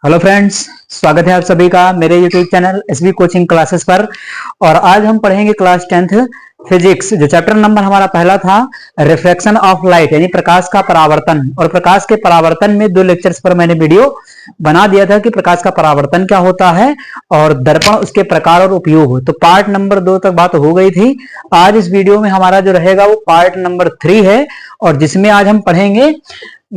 Hello friends, स्वागत है आप सभी का मेरे YouTube channel SB coaching classes पर। और आज हम पढ़ेंगे क्लास 10th फिजिक्स। जो चैप्टर नंबर हमारा पहला था रिफ्लेक्शन ऑफ लाइट यानी प्रकाश का परावर्तन। और प्रकाश के परावर्तन में 2 लेक्चर्स पर मैंने वीडियो बना दिया था कि प्रकाश का परावर्तन क्या होता है और दर्पण, उसके प्रकार और उपयोग। तो पार्ट नंबर 2 तक बात हो गई थी। आज इस वीडियो में हमारा जो रहेगा वो पार्ट नंबर 3 है, और जिसमें आज हम पढ़ेंगे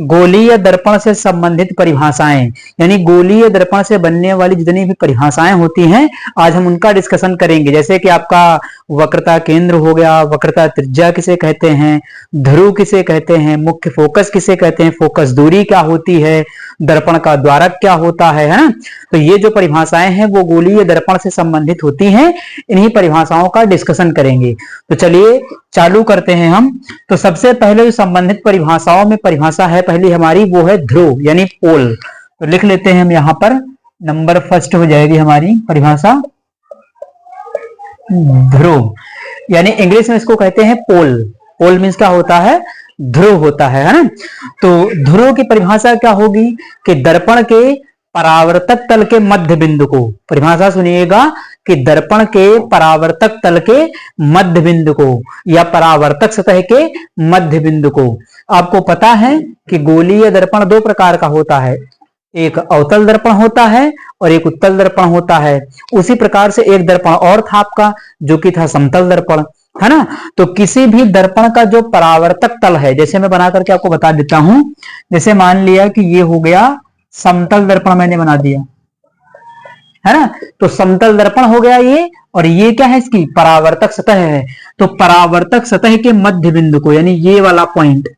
गोलीय दर्पण से संबंधित परिभाषाएं, यानी गोलीय दर्पण से बनने वाली जितनी भी परिभाषाएं होती हैं आज हम उनका डिस्कशन करेंगे। जैसे कि आपका वक्रता केंद्र हो गया, वक्रता त्रिज्या किसे कहते हैं, ध्रुव किसे कहते हैं, मुख्य फोकस किसे कहते हैं, फोकस दूरी क्या होती है, दर्पण का द्वारक क्या होता है ना। तो ये जो परिभाषाएं हैं वो गोलीय दर्पण से संबंधित होती हैं। इन्हीं परिभाषाओं का डिस्कशन करेंगे। तो चलिए चालू करते हैं हम। तो सबसे पहले जो संबंधित परिभाषाओं में परिभाषा है पहली हमारी, वो है ध्रुव यानी पोल। तो लिख लेते हैं हम यहाँ पर, नंबर फर्स्ट हो जाएगी हमारी परिभाषा ध्रुव, यानी इंग्लिश में इसको कहते हैं पोल। पोल मीन्स क्या होता है, ध्रुव होता है ना। तो ध्रुव की परिभाषा क्या होगी कि दर्पण के परावर्तक तल के मध्य बिंदु को, परिभाषा सुनिएगा, कि दर्पण के परावर्तक तल के मध्य बिंदु को या परावर्तक सतह के मध्य बिंदु को। आपको पता है कि गोलीय दर्पण 2 प्रकार का होता है, एक अवतल दर्पण होता है और एक उत्तल दर्पण होता है। उसी प्रकार से एक दर्पण और था आपका जो कि था समतल दर्पण, है ना। तो किसी भी दर्पण का जो परावर्तक तल है, जैसे मैं बना करके आपको बता देता हूं, जैसे मान लिया कि ये हो गया समतल दर्पण, मैंने बना दिया है ना। तो समतल दर्पण हो गया ये, और ये क्या है, इसकी परावर्तक सतह है। तो परावर्तक सतह के मध्य बिंदु को, यानी ये वाला पॉइंट,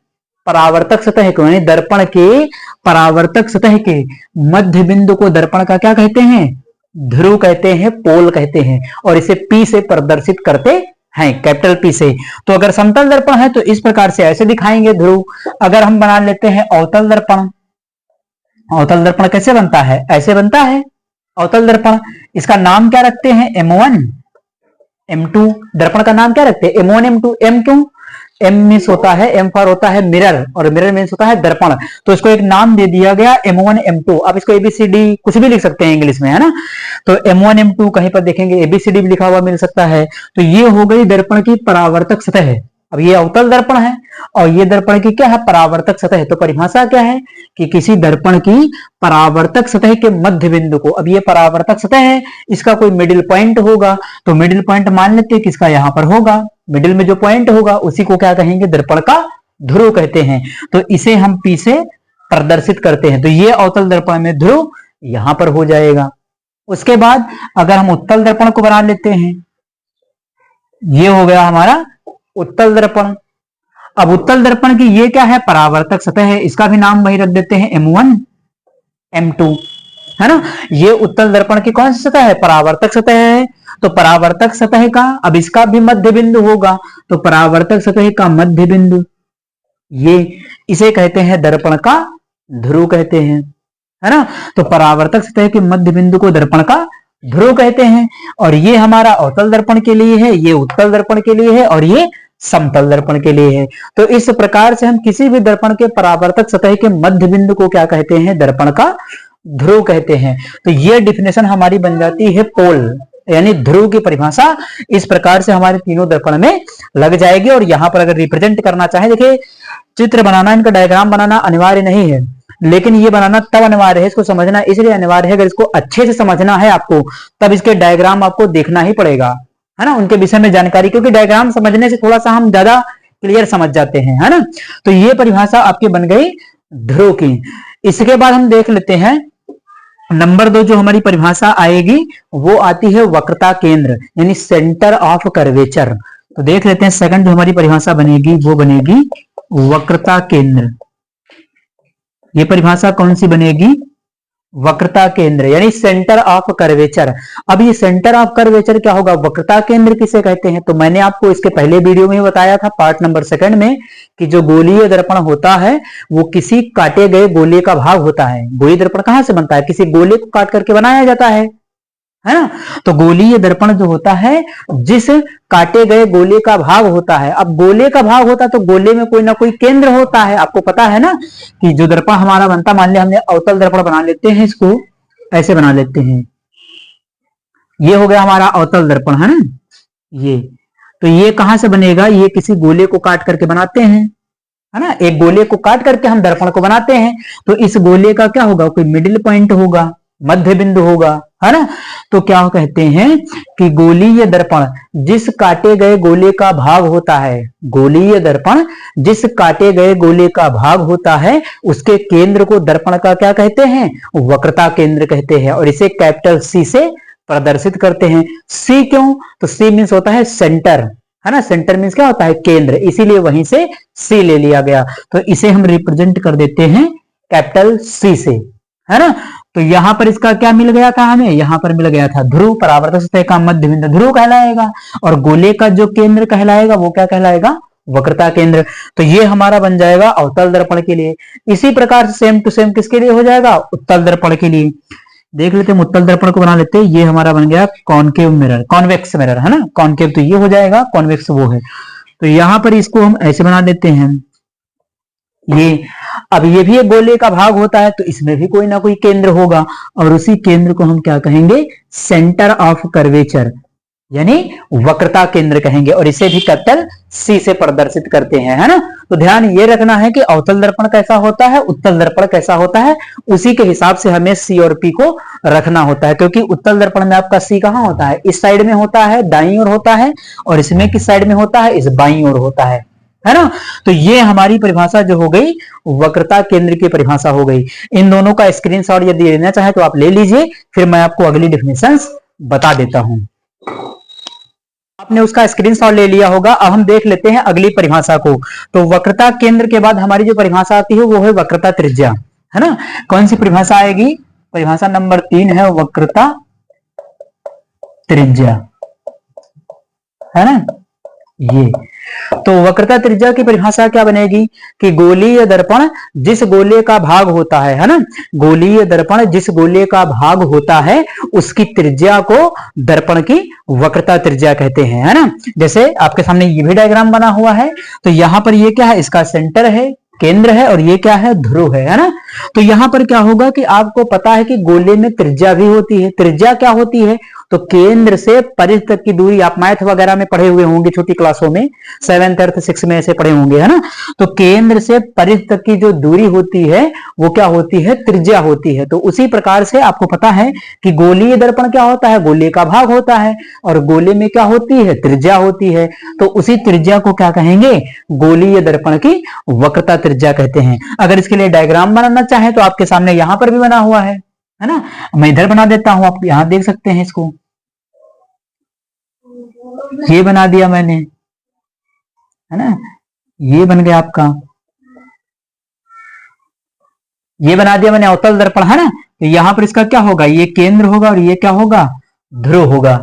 परावर्तक सतह को यानी दर्पण के परावर्तक सतह के मध्य बिंदु को दर्पण का क्या कहते हैं, ध्रुव कहते हैं, पोल कहते हैं। और इसे P से प्रदर्शित करते हैं, कैपिटल P से। तो अगर समतल दर्पण है तो इस प्रकार से ऐसे दिखाएंगे ध्रुव। अगर हम बना लेते हैं अवतल दर्पण, अवतल दर्पण कैसे बनता है, ऐसे बनता है अवतल दर्पण। इसका नाम क्या रखते हैं, M1 M2। दर्पण का नाम क्या रखते हैं, M1 M2। M क्यों, M मीन्स होता है, M फॉर होता है मिरर, और मिरर मीन्स होता है दर्पण। तो इसको एक नाम दे दिया गया M1 M2। आप इसको ABCD कुछ भी लिख सकते हैं इंग्लिश में, है ना। तो M1 M2 कहीं पर देखेंगे ABCD भी लिखा हुआ मिल सकता है। तो ये हो गई दर्पण की परावर्तक सतह। अब ये अवतल दर्पण है और ये दर्पण की क्या है, परावर्तक सतह। तो परिभाषा क्या है कि किसी दर्पण की परावर्तक सतह के मध्य बिंदु को, अब ये परावर्तक सतह है, इसका कोई मिडिल पॉइंट होगा। तो मिडिल पॉइंट मान लेते हैं किसका यहाँ पर होगा, मिडिल में जो पॉइंट होगा उसी को क्या कहेंगे, दर्पण का ध्रुव कहते हैं। तो इसे हम P से प्रदर्शित करते हैं। तो ये अवतल दर्पण में ध्रुव यहां पर हो जाएगा। उसके बाद अगर हम उत्तल दर्पण को बना लेते हैं, ये हो गया हमारा उत्तल दर्पण। अब उत्तल दर्पण की ये क्या है, परावर्तक सतह है, इसका भी नाम वही रख देते हैं M1 M2, है ना। ये उत्तल दर्पण की कौन सी सतह है, परावर्तक सतह है। तो परावर्तक सतह का, अब इसका भी मध्य बिंदु होगा, तो परावर्तक सतह का मध्य बिंदु, ये इसे कहते हैं दर्पण का ध्रुव कहते हैं, है ना। तो परावर्तक सतह के मध्य बिंदु को दर्पण का ध्रुव कहते हैं। और ये हमारा अवतल दर्पण के लिए है, ये उत्तल दर्पण के लिए है, और ये समतल दर्पण के लिए है। तो इस प्रकार से हम किसी भी दर्पण के परावर्तक सतह के मध्य बिंदु को क्या कहते हैं, दर्पण का ध्रुव कहते हैं। तो ये डिफिनेशन हमारी बन जाती है पोल यानी ध्रुव की परिभाषा। इस प्रकार से हमारे तीनों दर्पण में लग जाएगी। और यहां पर अगर रिप्रेजेंट करना चाहे, देखिए चित्र बनाना, इनका डायग्राम बनाना अनिवार्य नहीं है, लेकिन ये बनाना तब अनिवार्य है, इसको समझना इसलिए अनिवार्य है, अगर इसको अच्छे से समझना है आपको तब इसके डायग्राम आपको देखना ही पड़ेगा, है ना, उनके विषय में जानकारी। क्योंकि डायग्राम समझने से थोड़ा सा हम ज्यादा क्लियर समझ जाते हैं, है ना। तो ये परिभाषा आपकी बन गई ध्रुव की। इसके बाद हम देख लेते हैं नंबर 2 जो हमारी परिभाषा आएगी वो आती है वक्रता केंद्र यानी सेंटर ऑफ कर्वेचर। तो देख लेते हैं सेकंड जो हमारी परिभाषा बनेगी वो बनेगी वक्रता केंद्र। ये परिभाषा कौन सी बनेगी, वक्रता केंद्र यानी सेंटर ऑफ कर्वेचर। अब ये सेंटर ऑफ कर्वेचर क्या होगा, वक्रता केंद्र किसे कहते हैं। तो मैंने आपको इसके पहले वीडियो में बताया था, पार्ट नंबर 2 में, कि जो गोलीय दर्पण होता है वो किसी काटे गए गोले का भाग होता है। गोलीय दर्पण कहां से बनता है, किसी गोले को काट करके बनाया जाता है ना। तो गोलीय दर्पण जो होता है जिस काटे गए गोले का भाग होता है। अब गोले का भाग होता है तो गोले में कोई ना कोई केंद्र होता है। आपको पता है ना कि जो दर्पण हमारा बनता, मान लिया हमने अवतल दर्पण बना लेते हैं इसको, ऐसे बना लेते हैं। ये हो गया हमारा अवतल दर्पण, है ना। ये तो ये कहां से बनेगा, ये किसी गोले को काट करके बनाते हैं, है ना। एक गोले को काट करके हम दर्पण को बनाते हैं, तो इस गोले का क्या होगा, कोई मिडिल पॉइंट होगा, मध्य बिंदु होगा, है ना। तो क्या कहते हैं कि गोलीय दर्पण जिस काटे गए गोले का भाग होता है, गोलीय दर्पण जिस काटे गए गोले का भाग होता है, उसके केंद्र को दर्पण का क्या कहते हैं, वक्रता केंद्र कहते हैं, और इसे कैपिटल सी से प्रदर्शित करते हैं। सी क्यों, तो सी मीन्स होता है सेंटर, है ना। सेंटर मीन्स क्या होता है, केंद्र, इसीलिए वहीं से सी ले लिया गया। तो इसे हम रिप्रेजेंट कर देते हैं कैपिटल सी से, है ना। तो यहां पर इसका क्या मिल गया था हमें, यहां पर मिल गया था ध्रुव, परावर्तक सतह का मध्य बिंदु ध्रुव कहलाएगा, और गोले का जो केंद्र कहलाएगा वो क्या कहलाएगा, वक्रता केंद्र। तो ये हमारा बन जाएगा अवतल दर्पण के लिए। इसी प्रकार से सेम टू सेम किसके लिए हो जाएगा, उत्तल दर्पण के लिए। देख लेते हैं, उत्तल दर्पण को बना लेते हैं। ये हमारा बन गया कॉनकेव मिरर, कॉन्वेक्स मिरर, है ना। कॉनकेव तो ये हो जाएगा, कॉन्वेक्स वो है। तो यहां पर इसको हम ऐसे बना देते हैं। ये अब ये भी एक गोले का भाग होता है, तो इसमें भी कोई ना कोई केंद्र होगा, और उसी केंद्र को हम क्या कहेंगे, सेंटर ऑफ कर्वेचर, यानी वक्रता केंद्र कहेंगे, और इसे भी कैपिटल सी से प्रदर्शित करते हैं, है ना। तो ध्यान ये रखना है कि अवतल दर्पण कैसा होता है, उत्तल दर्पण कैसा होता है, उसी के हिसाब से हमें सी और पी को रखना होता है। क्योंकि उत्तल दर्पण में आपका सी कहां होता है, इस साइड में होता है, दाईं ओर होता है, और इसमें किस साइड में होता है, इस बाईं ओर होता है ना। तो ये हमारी परिभाषा जो हो गई, वक्रता केंद्र की परिभाषा हो गई। इन दोनों का स्क्रीनशॉट यदि लेना चाहे तो आप ले लीजिए, फिर मैं आपको अगली डेफिनेशंस बता देता हूं। आपने उसका स्क्रीनशॉट ले लिया होगा। अब हम देख लेते हैं अगली परिभाषा को। तो वक्रता केंद्र के बाद हमारी जो परिभाषा आती है वो है वक्रता त्रिज्या, है ना। कौन सी परिभाषा आएगी, परिभाषा नंबर 3 है वक्रता त्रिज्या, है ना। ये तो वक्रता त्रिज्या की परिभाषा क्या बनेगी कि गोलीय दर्पण जिस गोले का भाग होता है ना, गोलीय दर्पण जिस गोले का भाग होता है उसकी त्रिज्या को दर्पण की वक्रता त्रिज्या कहते हैं, है ना। जैसे आपके सामने ये भी डायग्राम बना हुआ है, तो यहां पर ये क्या है, इसका सेंटर है, केंद्र है, और ये क्या है, ध्रुव है ना। तो यहां पर क्या होगा कि आपको पता है कि गोले में त्रिज्या भी होती है। त्रिज्या क्या होती है, तो केंद्र से परिध तक की दूरी, आप मैथ वगैरह में पढ़े हुए होंगे छोटी क्लासों में, 7th 8th 6th में ऐसे पढ़े होंगे, है ना। तो केंद्र से परिध तक की जो दूरी होती है वो क्या होती है, त्रिज्या होती है। तो उसी प्रकार से आपको पता है कि गोलीय दर्पण क्या होता है, गोले का भाग होता है, और गोले में क्या होती है, त्रिज्या होती है। तो उसी त्रिज्या को क्या कहेंगे, गोलीय दर्पण की वक्रता त्रिज्या कहते हैं। अगर इसके लिए डायग्राम बनाना चाहे तो आपके सामने यहां पर भी बना हुआ है ना। मैं इधर बना देता हूं, आप यहां देख सकते हैं इसको, ये बना दिया मैंने, है ना। ये बन गया आपका, ये बना दिया मैंने अवतल दर्पण, है ना। तो यहां पर इसका क्या होगा, ये केंद्र होगा, और ये क्या होगा, ध्रुव होगा,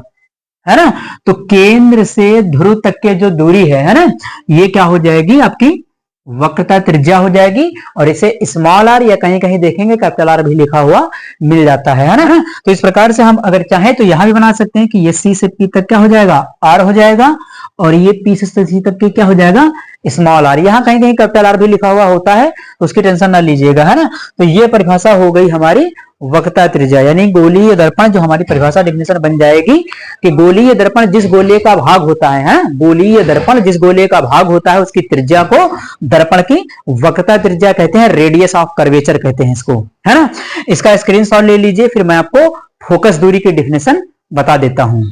है ना। तो केंद्र से ध्रुव तक के जो दूरी है ना, ये क्या हो जाएगी, आपकी वक्रता त्रिज्या हो जाएगी। और इसे स्मॉल आर या कहीं कहीं देखेंगे कैपिटल आर भी लिखा हुआ मिल जाता है ना। तो इस प्रकार से हम अगर चाहें तो यहां भी बना सकते हैं कि ये सी से पी तक क्या हो जाएगा, आर हो जाएगा, और ये पी से सी तक के क्या हो जाएगा, स्मॉल आर। यहां कहीं कहीं कैपिटल आर भी लिखा हुआ होता है, तो उसकी टेंशन ना लीजिएगा, है ना। तो ये परिभाषा हो गई हमारी वक्रता त्रिज्या, यानी गोलीय दर्पण जो हमारी परिभाषा डेफिनेशन बन जाएगी कि गोलीय दर्पण जिस गोले का भाग होता है, गोलीय दर्पण जिस गोले का भाग होता है उसकी त्रिज्या को दर्पण की वक्रता त्रिज्या कहते हैं, रेडियस ऑफ कर्वेचर कहते हैं इसको, है ना। इसका स्क्रीनशॉट ले लीजिए, फिर मैं आपको फोकस दूरी की डेफिनेशन बता देता हूं,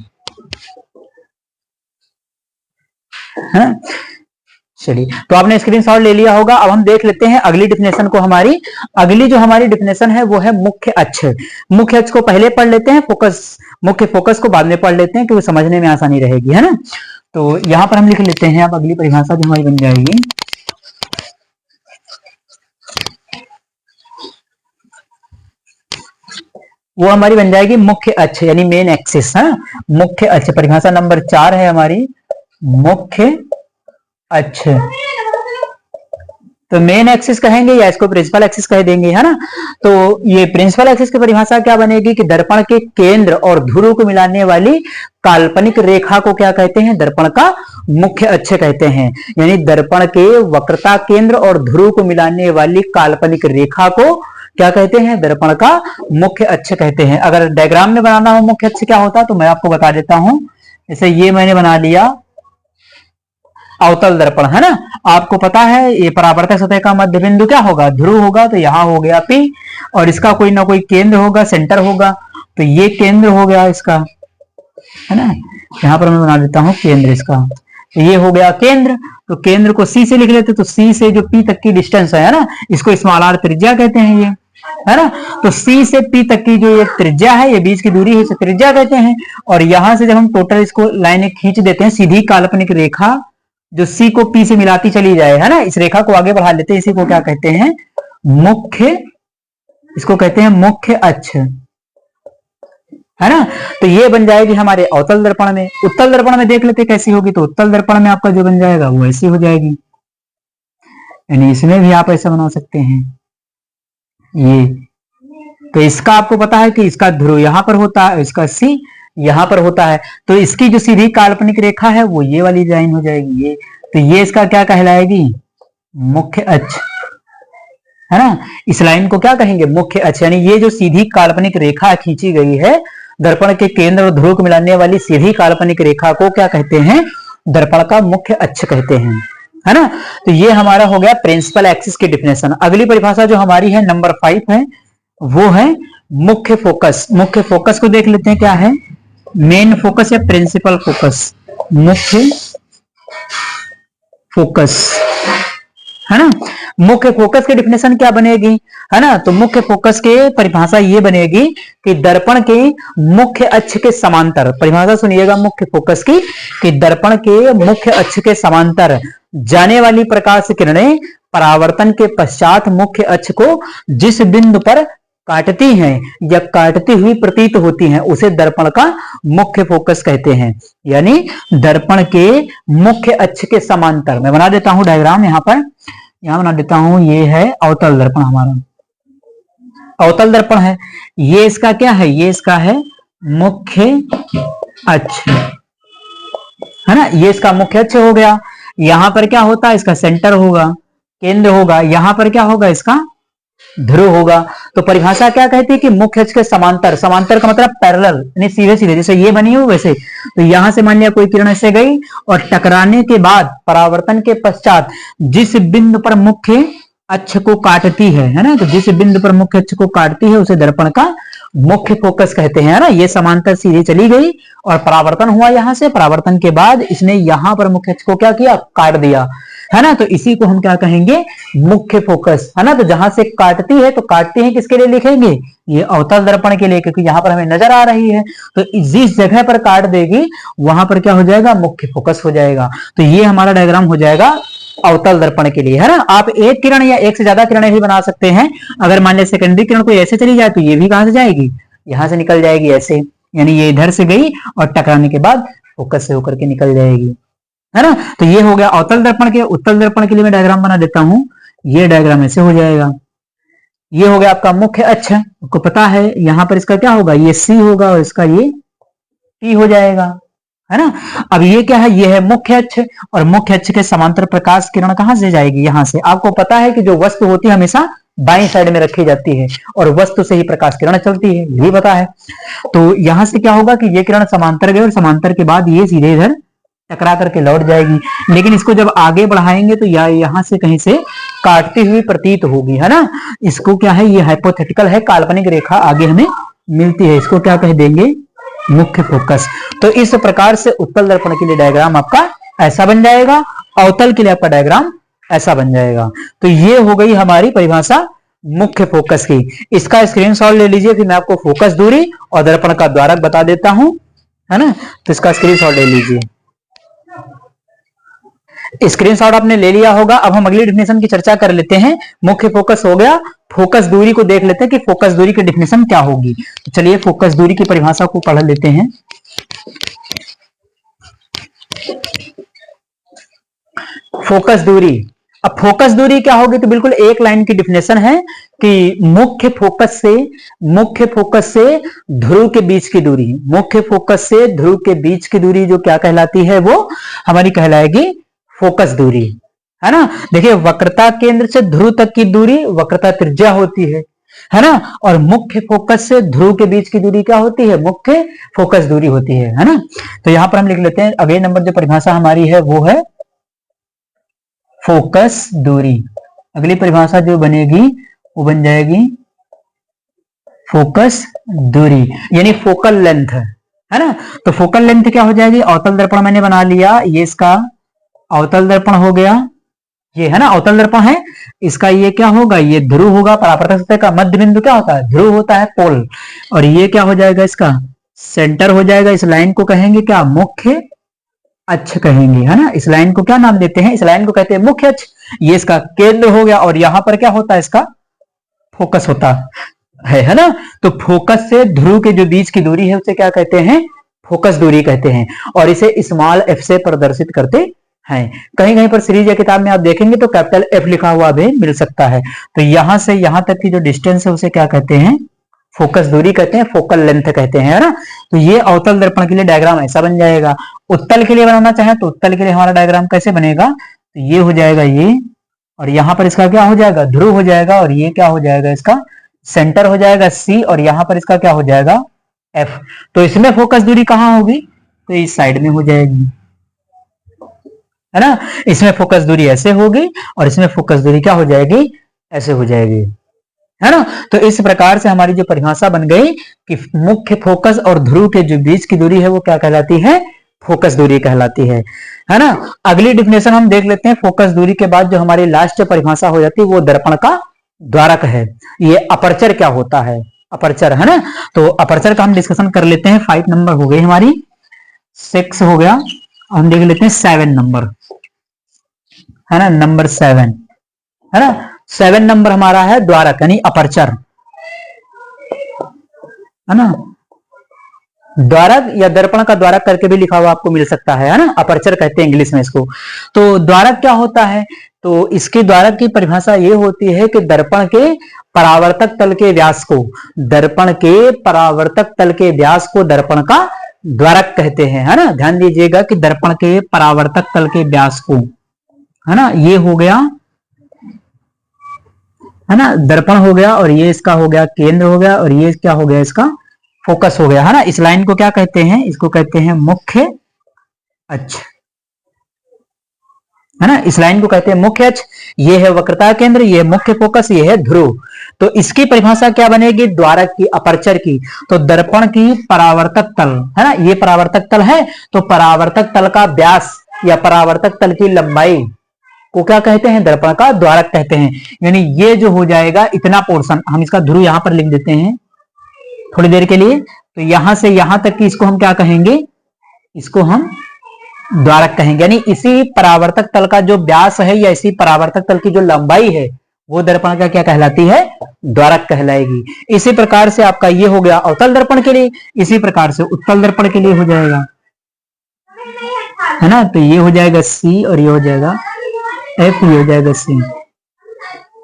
है ना। चलिए, तो आपने स्क्रीनशॉट ले लिया होगा। अब हम देख लेते हैं अगली डेफिनेशन को। हमारी अगली जो हमारी डेफिनेशन है वो है मुख्य अक्ष। मुख्य अक्ष को पहले पढ़ लेते हैं, मुख्य फोकस को बाद में पढ़ लेते हैं, क्योंकि समझने में आसानी रहेगी, है ना। तो यहां पर हम लिख लेते हैं, अब अगली परिभाषा जो हमारी बन जाएगी, वो हमारी बन जाएगी मुख्य अक्ष, यानी मेन एक्सिस, है। मुख्य अक्ष परिभाषा नंबर 4 है हमारी, मुख्य अक्ष। तो मेन एक्सिस कहेंगे या इसको प्रिंसिपल एक्सिस कह देंगे, है ना। तो ये प्रिंसिपल एक्सिस की परिभाषा क्या बनेगी कि दर्पण के केंद्र और ध्रुव को मिलाने वाली काल्पनिक रेखा को क्या कहते हैं, दर्पण का मुख्य अक्ष कहते हैं। यानी दर्पण के वक्रता केंद्र और ध्रुव को मिलाने वाली काल्पनिक रेखा को क्या कहते हैं, दर्पण का मुख्य अक्ष कहते हैं। अगर डायग्राम में बनाना हो मुख्य अक्ष क्या होता है तो मैं आपको बता देता हूं। जैसे ये मैंने बना लिया अवतल दर्पण, है ना। आपको पता है ये परावर्तक सतह का मध्य बिंदु क्या होगा, ध्रुव होगा। तो यहाँ हो गया P, और इसका कोई ना कोई केंद्र होगा, सेंटर होगा। तो ये केंद्र हो गया इसका, है ना। यहाँ पर मैं बना देता हूँ केंद्र इसका। तो ये हो गया केंद्र। तो केंद्र को C से लिख लेते, तो C से जो P तक की डिस्टेंस है ना, इसको स्मॉल r त्रिज्या कहते हैं ये, है ना। तो C से P तक की जो ये त्रिज्या है, ये बीच की दूरी है, इसे त्रिज्या कहते हैं। और यहां से जब हम टोटल इसको लाइन खींच देते हैं, सीधी काल्पनिक रेखा जो C को P से मिलाती चली जाए, है ना, इस रेखा को आगे बढ़ा लेते हैं। इसी को क्या कहते हैं, मुख्य, इसको कहते हैं मुख्य अक्ष, है ना। तो ये बन जाएगी हमारे अवतल दर्पण में। उत्तल दर्पण में देख लेते कैसी होगी। तो उत्तल दर्पण में आपका जो बन जाएगा वो ऐसी हो जाएगी, यानी इसमें भी आप ऐसा बना सकते हैं ये। तो इसका आपको पता है कि इसका ध्रुव यहां पर होता है, इसका C यहां पर होता है। तो इसकी जो सीधी काल्पनिक रेखा है वो ये वाली लाइन हो जाएगी ये। तो ये इसका क्या कहलाएगी, मुख्य अक्ष, है ना। इस लाइन को क्या कहेंगे, मुख्य अक्ष। यानी ये जो सीधी काल्पनिक रेखा खींची गई है, दर्पण के केंद्र और ध्रुव को मिलाने वाली सीधी काल्पनिक रेखा को क्या कहते हैं, दर्पण का मुख्य अक्ष कहते हैं, है ना। तो ये हमारा हो गया प्रिंसिपल एक्सिस की डिफिनेशन। अगली परिभाषा जो हमारी है नंबर 5 है, वो है मुख्य फोकस। मुख्य फोकस को देख लेते हैं क्या है, मेन फोकस या प्रिंसिपल फोकस। मुख्य फोकस, है ना। मुख्य फोकस की डिफिनेशन क्या बनेगी, है ना। तो मुख्य फोकस के परिभाषा ये बनेगी कि दर्पण के मुख्य अक्ष के समांतर, परिभाषा सुनिएगा मुख्य फोकस की, कि दर्पण के मुख्य अक्ष के समांतर जाने वाली प्रकाश किरणें परावर्तन के पश्चात मुख्य अक्ष को जिस बिंदु पर काटती हैं या काटती हुई प्रतीत होती हैं, उसे दर्पण का मुख्य फोकस कहते हैं। यानी दर्पण के मुख्य अक्ष के समांतर, मैं बना देता हूं डायग्राम यहां पर, यहां बना देता हूं। ये है अवतल दर्पण, हमारा अवतल दर्पण है। ये इसका क्या है, ये इसका है मुख्य अक्ष, है ना। ये इसका मुख्य अक्ष हो गया। यहां पर क्या होता है, इसका सेंटर होगा, केंद्र होगा। यहां पर क्या होगा, इसका ध्रुव होगा। तो परिभाषा क्या कहती है कि मुख्य अक्ष के समांतर, समांतर का मतलब पैरेलल, यानी सीधे सीधे, जैसे ये बनी हो वैसे। तो यहां से मान लिया कोई किरण ऐसे गई और टकराने के बाद परावर्तन के पश्चात जिस बिंदु पर मुख्य अक्ष को काटती है ना, तो जिस बिंदु पर मुख्य अक्ष को काटती है उसे दर्पण का मुख्य फोकस कहते हैं, है ना। ये समांतर सीधे चली गई और परावर्तन हुआ यहां से, परावर्तन के बाद इसने यहां पर मुख्य अक्ष को क्या किया, काट दिया, है ना। तो इसी को हम क्या कहेंगे, मुख्य फोकस, है ना। तो जहां से काटती है, तो काटती है किसके लिए लिखेंगे, ये अवतल दर्पण के लिए, क्योंकि यहां पर हमें नजर आ रही है। तो जिस जगह पर काट देगी वहां पर क्या हो जाएगा, मुख्य फोकस हो जाएगा। तो ये हमारा डायग्राम हो जाएगा अवतल दर्पण के लिए, है ना। आप एक किरण या एक से ज्यादा किरणें भी बना सकते हैं। अगर मान लिया सेकेंडरी किरण कोई ऐसे चली जाए तो ये भी कहां से जाएगी, यहां से निकल जाएगी ऐसे, यानी ये इधर से गई और टकराने के बाद फोकस से होकर के निकल जाएगी, है ना। तो ये हो गया अवतल दर्पण के। उत्तल दर्पण के लिए मैं डायग्राम बना देता हूं। ये डायग्राम ऐसे हो जाएगा। ये हो गया आपका मुख्य अक्ष, आपको पता है यहां पर इसका क्या होगा, ये C होगा और इसका ये P हो जाएगा, है ना। अब ये क्या है, ये है मुख्य अक्ष, और मुख्य अक्ष के समांतर प्रकाश किरण कहां से जाएगी, यहां से। आपको पता है कि जो वस्तु होती है हमेशा बाईं साइड में रखी जाती है और वस्तु से ही प्रकाश किरण चलती है, ये पता है। तो यहां से क्या होगा कि ये किरण समांतर गए और समांतर के बाद ये सीधे इधर टकरा करके लौट जाएगी। लेकिन इसको जब आगे बढ़ाएंगे तो यहां से कहीं से काटती हुई प्रतीत होगी, है ना। इसको क्या है, ये हाइपोथेटिकल है, काल्पनिक रेखा आगे हमें मिलती है, इसको क्या कह देंगे, मुख्य फोकस। तो इस प्रकार से उत्तल दर्पण के लिए डायग्राम आपका ऐसा बन जाएगा, अवतल के लिए आपका डायग्राम ऐसा बन जाएगा। तो ये हो गई हमारी परिभाषा मुख्य फोकस की। इसका स्क्रीनशॉट ले लीजिए, फिर मैं आपको फोकस दूरी और दर्पण का द्वारक बता देता हूं, है ना। तो इसका स्क्रीनशॉट ले लीजिए। स्क्रीनशॉट आपने ले लिया होगा। अब हम अगली डिफिनेशन की चर्चा कर लेते हैं। मुख्य फोकस हो गया, फोकस दूरी को देख लेते हैं कि फोकस दूरी की डिफिनेशन क्या होगी। तो चलिए फोकस दूरी की परिभाषा को पढ़ लेते हैं। फोकस दूरी, अब फोकस दूरी क्या होगी, तो बिल्कुल एक लाइन की डिफिनेशन है कि मुख्य फोकस से ध्रुव के बीच की दूरी, मुख्य फोकस से ध्रुव के बीच की दूरी जो क्या कहलाती है, वो हमारी कहलाएगी फोकस दूरी, है ना। देखिए वक्रता केंद्र से ध्रुव तक की दूरी वक्रता त्रिज्या होती है। है ना। और मुख्य फोकस से ध्रुव के बीच की दूरी क्या होती है, मुख्य फोकस दूरी होती है ना। तो यहां पर हम लिख लेते हैं अगले नंबर जो परिभाषा हमारी है वो है फोकस दूरी। अगली परिभाषा जो बनेगी वो बन जाएगी फोकस दूरी, यानी फोकल लेंथ, है ना। तो फोकल लेंथ क्या हो जाएगी, अवतल दर्पण मैंने बना लिया, ये इसका अवतल दर्पण हो गया, ये है ना अवतल दर्पण है, इसका ये क्या होगा, ये ध्रुव होगा। परावर्तक सतह का मध्य बिंदु क्या होता है, ध्रुव होता है, पोल। और ये क्या हो जाएगा, इसका सेंटर हो जाएगा। इस लाइन को कहेंगे क्या, मुख्य अक्ष कहेंगे, है ना। इस लाइन को क्या नाम देते हैं, इस लाइन को कहते हैं मुख्य अक्ष। ये इसका केंद्र हो गया और यहां पर क्या होता है, इसका फोकस होता है ना। तो फोकस से ध्रुव के जो बीच की दूरी है उसे क्या कहते हैं, फोकस दूरी कहते हैं। और इसे स्मॉल एफ से प्रदर्शित करते हैं। कहीं कहीं पर सीरीज या किताब में आप देखेंगे तो कैपिटल एफ लिखा हुआ भी मिल सकता है। तो यहां से यहां तक की जो डिस्टेंस है उसे क्या कहते हैं, फोकस दूरी कहते हैं, फोकल लेंथ कहते हैं, है ना। तो ये अवतल दर्पण के लिए डायग्राम ऐसा बन जाएगा। उत्तल के लिए बनाना चाहे तो उत्तल के लिए हमारा डायग्राम कैसे बनेगा, तो ये हो जाएगा ये, और यहां पर इसका क्या हो जाएगा, ध्रुव हो जाएगा, और ये क्या हो जाएगा, इसका सेंटर हो जाएगा सी, और यहां पर इसका क्या हो जाएगा एफ। तो इसमें फोकस दूरी कहां होगी, तो इस साइड में हो जाएगी, है ना। इसमें फोकस दूरी ऐसे होगी और इसमें फोकस दूरी क्या हो जाएगी, ऐसे हो जाएगी, है ना। तो इस प्रकार से हमारी जो परिभाषा बन गई कि मुख्य फोकस और ध्रुव के जो बीच की दूरी है वो क्या कहलाती है, फोकस दूरी कहलाती है ना। अगली डिफिनेशन हम देख लेते हैं। फोकस दूरी के बाद जो हमारी लास्ट परिभाषा हो जाती है वो दर्पण का द्वारक है। ये अपर्चर क्या होता है, अपर्चर, है ना। तो अपर्चर का हम डिस्कशन कर लेते हैं। 5 नंबर हो गई हमारी, 6 हो गया, हम देख लेते हैं 7 नंबर, है ना, नंबर 7, है ना। 7 नंबर हमारा है द्वारक यानी अपर्चर, है ना। द्वारक या दर्पण का द्वारक करके भी लिखा हुआ आपको मिल सकता है ना, अपर्चर कहते हैं इंग्लिश में इसको। तो द्वारक क्या होता है, तो इसके द्वारक की परिभाषा ये होती है कि दर्पण के परावर्तक तल के व्यास को, दर्पण के परावर्तक तल के व्यास को दर्पण का द्वारक कहते हैं, है ना। ध्यान दीजिएगा कि दर्पण के परावर्तक तल के व्यास को, है ना, ये हो गया, है ना, दर्पण हो गया, और ये इसका हो गया केंद्र हो गया, और ये क्या हो गया, इसका फोकस हो गया, है ना। इस लाइन को क्या कहते हैं, इसको कहते हैं मुख्य अक्ष, है ना। इस लाइन को कहते हैं मुख्य अक्ष। ये है वक्रता केंद्र, ये मुख्य फोकस, ये है ध्रुव। तो इसकी परिभाषा क्या बनेगी, द्वारक की, अपर्चर की। तो दर्पण की परावर्तक तल, है ना, ये परावर्तक तल है, तो परावर्तक तल का व्यास या परावर्तक तल की लंबाई को क्या कहते हैं, दर्पण का द्वारक कहते हैं। यानी ये जो हो जाएगा इतना पोर्शन, हम इसका ध्रुव यहां पर लिख देते हैं थोड़ी देर के लिए। तो यहां से यहां तक की इसको हम क्या कहेंगे, इसको हम द्वारक कहेंगे। यानी इसी परावर्तक तल का जो व्यास है या इसी परावर्तक तल की जो लंबाई है वो दर्पण का क्या कहलाती है, द्वारक कहलाएगी। इसी प्रकार से आपका ये हो गया अवतल दर्पण के लिए, इसी प्रकार से उत्तल दर्पण के लिए हो जाएगा, है ना। तो ये हो जाएगा सी और ये हो जाएगा एफ, ये हो जाएगा सी,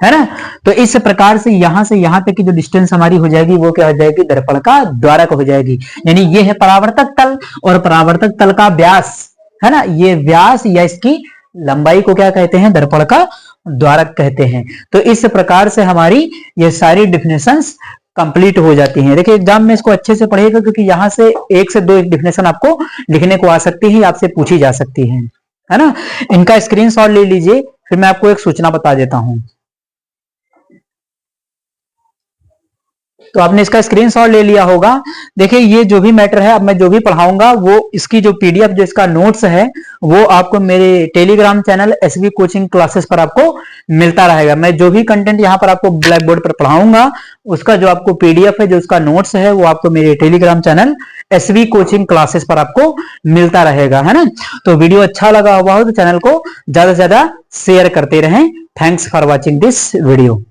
है ना। तो इस प्रकार से यहां तक की जो डिस्टेंस हमारी हो जाएगी वो क्या हो जाएगी, दर्पण का द्वारक हो जाएगी। यानी ये है परावर्तक तल और परावर्तक तल का व्यास, है ना, ये व्यास या इसकी लंबाई को क्या कहते हैं, दर्पण का द्वारक कहते हैं। तो इस प्रकार से हमारी ये सारी डिफिनेशंस कंप्लीट हो जाती हैं। देखिए एग्जाम में इसको अच्छे से पढ़िएगा क्योंकि यहां से 1 से 2 डिफिनेशन आपको लिखने को आ सकती है, आपसे पूछी जा सकती है ना। इनका स्क्रीनशॉट ले लीजिए, फिर मैं आपको एक सूचना बता देता हूं। तो आपने इसका स्क्रीनशॉट ले लिया होगा। देखिए ये जो भी मैटर है, अब मैं जो भी पढ़ाऊंगा वो इसकी जो पीडीएफ जो इसका नोट्स है वो आपको मेरे Telegram channel SV coaching classes पर आपको मिलता रहेगा। मैं जो भी कंटेंट यहाँ पर आपको ब्लैक बोर्ड पर पढ़ाऊंगा उसका जो आपको पीडीएफ है, जो उसका नोट्स है, वो आपको मेरे Telegram channel SV coaching classes पर आपको मिलता रहेगा, है ना। तो वीडियो अच्छा लगा हुआ हो तो चैनल को ज्यादा से ज्यादा शेयर करते रहें। Thanks for watching this video.